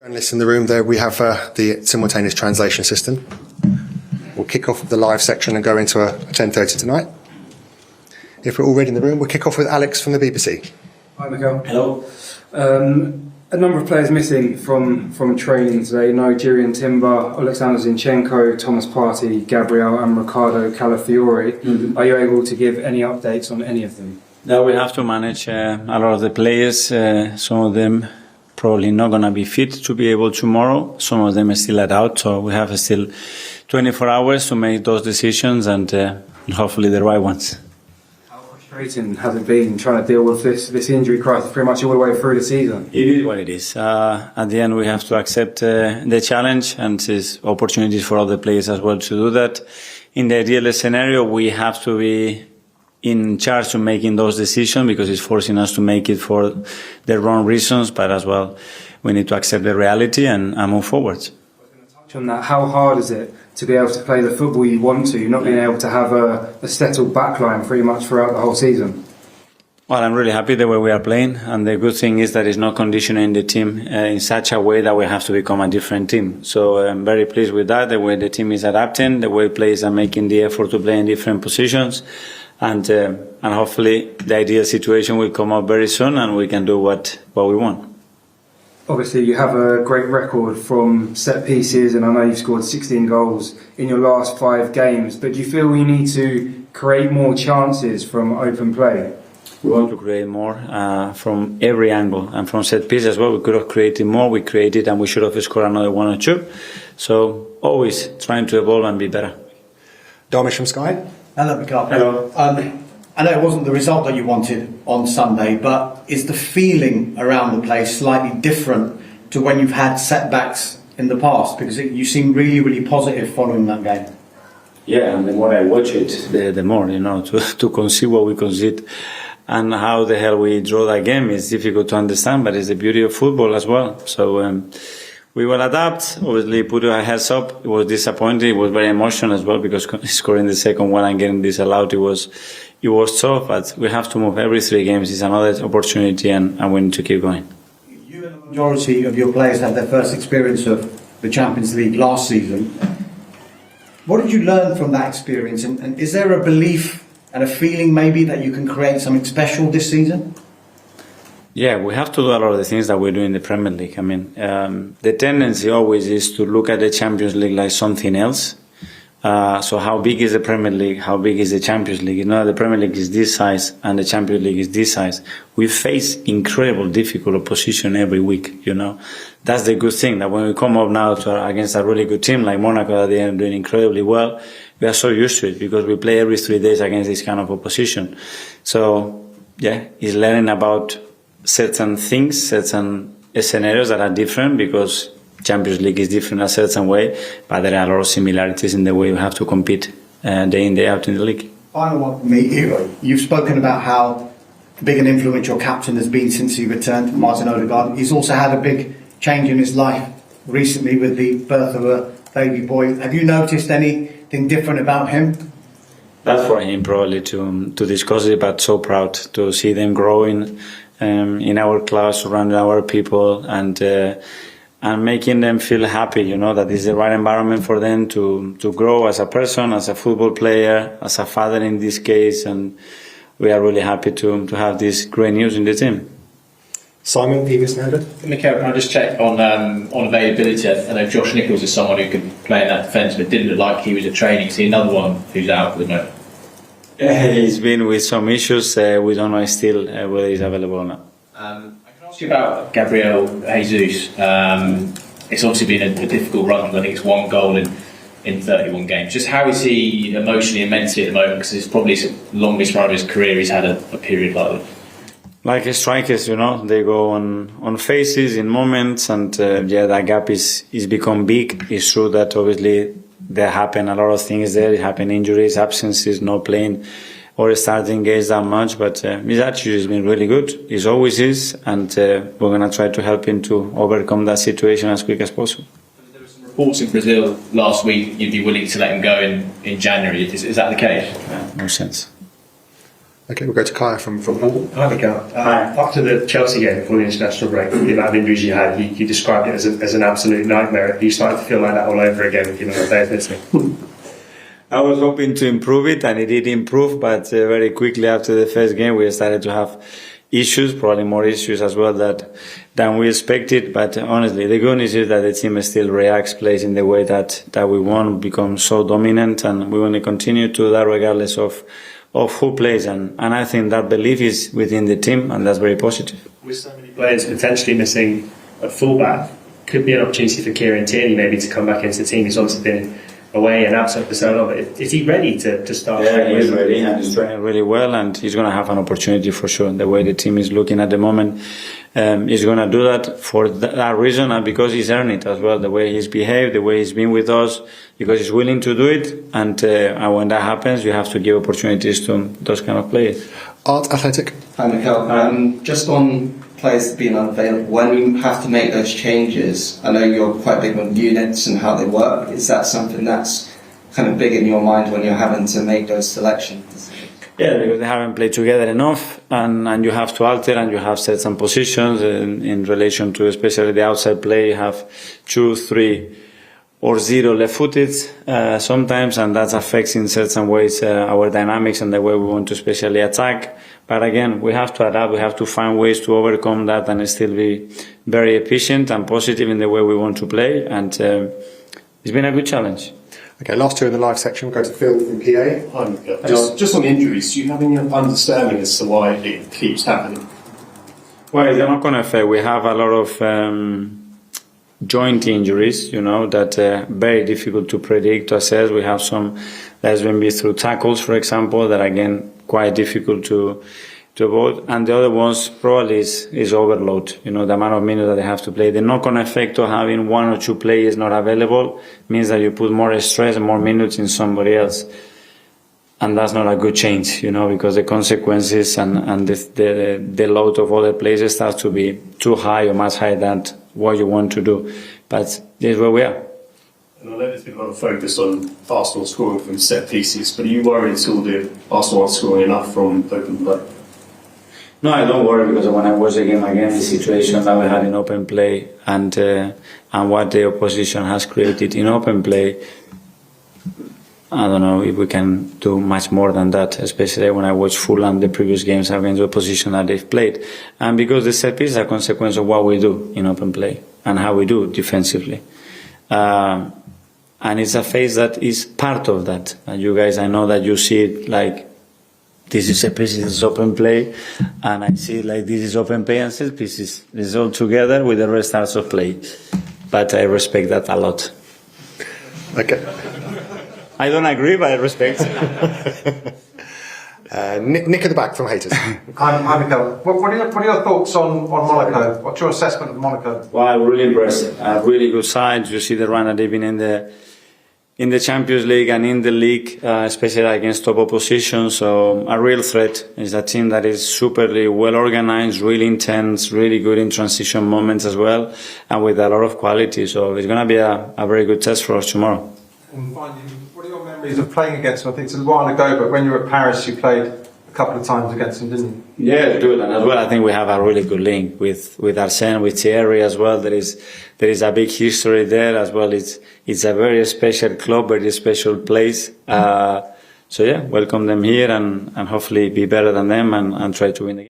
Analysts in the room there, we have the simultaneous translation system. We'll kick off with the live section and go into a 10:30 tonight. If we're already in the room, we'll kick off with Alex from the BBC. Hi, Mikel. Hello. A number of players missing from training today. Nigerian Timber, Alexander Zinchenko, Thomas Partey, Gabriel and Ricardo Calafiori. Mm-hmm. Are you able to give any updates on any of them? Now we have to manage a lot of the players. Some of them probably not going to be fit to be able tomorrow. Some of them are still out, so we have still 24 hours to make those decisions and hopefully the right ones. How frustrating has it been trying to deal with this injury crisis pretty much all the way through the season? It is what it is. At the end we have to accept the challenge, and there's opportunities for other players as well to do that. In the ideal scenario we have to be in charge of making those decisions because it's forcing us to make it for the wrong reasons, but as well we need to accept the reality and move forward. I was going to touch on that. How hard is it to be able to play the football you want to, not being able to have a settled backline pretty much throughout the whole season? Well, I'm really happy the way we are playing, and the good thing is that it's not conditioning the team in such a way that we have to become a different team. So I'm very pleased with that, the way the team is adapting, the way players are making the effort to play in different positions. And hopefully the ideal situation will come up very soon and we can do what we want. Obviously you have a great record from set pieces, and I know you've scored 16 goals in your last 5 games, but do you feel you need to create more chances from open play? We want to create more from every angle, and from set piece as well. We could have created more, we created, and we should have scored another 1 or 2. So always trying to evolve and be better. Darmish from Sky. Hello, Mikel. Hello. I know it wasn't the result that you wanted on Sunday, but is the feeling around the place slightly different to when you've had setbacks in the past? Because you seem really, really positive following that game. Yeah, and the more I watch it, the more, to concede what we concede and how the hell we draw that game is difficult to understand, but it's the beauty of football as well. So we will adapt, obviously put our heads up. It was disappointing, it was very emotional as well because scoring the second one and getting disallowed, it was tough, but we have to move every 3 games. It's another opportunity and we need to keep going. You and the majority of your players had their first experience of the Champions League last season. What did you learn from that experience, and is there a belief and a feeling maybe that you can create something special this season? Yeah, we have to do a lot of the things that we do in the Premier League. I mean, the tendency always is to look at the Champions League like something else. So how big is the Premier League? How big is the Champions League? The Premier League is this size and the Champions League is this size. We face incredible, difficult opposition every week, That's the good thing, that when we come up now against a really good team like Monaco, they are doing incredibly well, we are so used to it because we play every 3 days against this kind of opposition. So, yeah, it's learning about certain things, certain scenarios that are different because Champions League is different a certain way, but there are a lot of similarities in the way we have to compete day in, day out in the league. Final one for me. You've spoken about how big an influence your captain has been since he returned, Martin Odegaard. He's also had a big change in his life recently with the birth of a baby boy. Have you noticed anything different about him? That's for him probably to discuss it, but so proud to see them growing in our class, around our people, and making them feel happy, that is the right environment for them to grow as a person, as a football player, as a father in this case, and we are really happy to have this great news in the team. Simon, previous noted. Mikel, can I just check on availability? I know Josh Nichols is someone who can play in that defence, but it didn't look like he was at training. Is he another one who's out for the moment? He's been with some issues. We don't know still whether he's available or not. I can ask you about Gabriel Jesus. It's obviously been a difficult run. I think it's 1 goal in 31 games. Just how is he emotionally and mentally at the moment? Because it's probably the longest run of his career he's had a period like that. Like strikers, they go on phases, in moments, and that gap is become big. It's true that obviously there happen a lot of things there. There happen injuries, absences, no playing or starting games that much, but his attitude has been really good. It always is, and we're going to try to help him to overcome that situation as quick as possible. There were some reports in Brazil last week you'd be willing to let him go in January. Is that the case? No sense. Okay, we'll go to Kaya from Hull. Hi, Mikel. After the Chelsea game, before the international break, the amount of injuries you had, you described it as an absolute nightmare. You started to feel like that all over again with the players missing. I was hoping to improve it, and it did improve, but very quickly after the first game, we started to have issues, probably more issues as well than we expected. But honestly, the good news is that the team still reacts, plays in the way that we want, become so dominant, and we want to continue to do that regardless of who plays. And I think that belief is within the team, and that's very positive. With so many players potentially missing a fullback, could be an opportunity for Kieran Tierney maybe to come back into the team. He's obviously been away and absent for so long. Is he ready to start? Yeah, he's ready, and he's training really well, and he's going to have an opportunity for sure. The way the team is looking at the moment, he's going to do that for that reason, and because he's earned it as well. The way he's behaved, the way he's been with us, because he's willing to do it, and when that happens, you have to give opportunities to those kind of players. Art Athletic. Hi, Mikel. Just on players being unavailable, when you have to make those changes, I know you're quite big on units and how they work. Is that something that's kind of big in your mind when you're having to make those selections? Yeah, because they haven't played together enough, and you have to alter, and you have set some positions in relation to especially the outside play. You have 2, 3, or 0 left-footed sometimes, and that affects in certain ways our dynamics and the way we want to especially attack. But again, we have to adapt, we have to find ways to overcome that and still be very efficient and positive in the way we want to play, and it's been a good challenge. Okay, last two in the live section. We'll go to Phil from PA. Hi, Mikel. Just on injuries, do you have any understanding as to why it keeps happening? Well, they're not going to affect. We have a lot of joint injuries, that are very difficult to predict, to assess. We have some that's been through tackles, for example, that again quite difficult to avoid. And the other ones probably is overload. The amount of minutes that they have to play. The knock-on effect of having 1 or 2 players not available means that you put more stress and more minutes in somebody else. And that's not a good change, because the consequences and the load of other players starts to be too high or much higher than what you want to do. But this is where we are. And I know there's been a lot of focus on Arsenal scoring from set pieces, but are you worried at all that Arsenal aren't scoring enough from open play? No, I don't worry, because when I watch the game again, the situation that we had in open play and what the opposition has created in open play, I don't know if we can do much more than that, especially when I watch Fulham, the previous games against the opposition that they've played. And because the set piece is a consequence of what we do in open play and how we do defensively. And it's a phase that is part of that. And you guys, I know that you see it like this is a piece, this is open play, and I see it like this is open play and set pieces. It's all together with the rest starts of play. But I respect that a lot. Okay. I don't agree, but I respect. Nick at the back from Haters. Hi, Mikel. What are your thoughts on Monaco? What's your assessment of Monaco? Well, really impressive. A really good side. You see the run that they've been in the Champions League and in the league, especially against top opposition. So a real threat. It's a team that is superly well organized, really intense, really good in transition moments as well, and with a lot of quality. So it's going to be a very good test for us tomorrow. And finally, what are your memories of playing against them? I think it's a while ago, but when you were at Paris, you played a couple of times against them, didn't you? Yeah, good. And as well, I think we have a really good link with Arsene, with Thierry as well. There is a big history there as well. It's a very special club, very special place. So yeah, welcome them here and hopefully be better than them and try to win the game.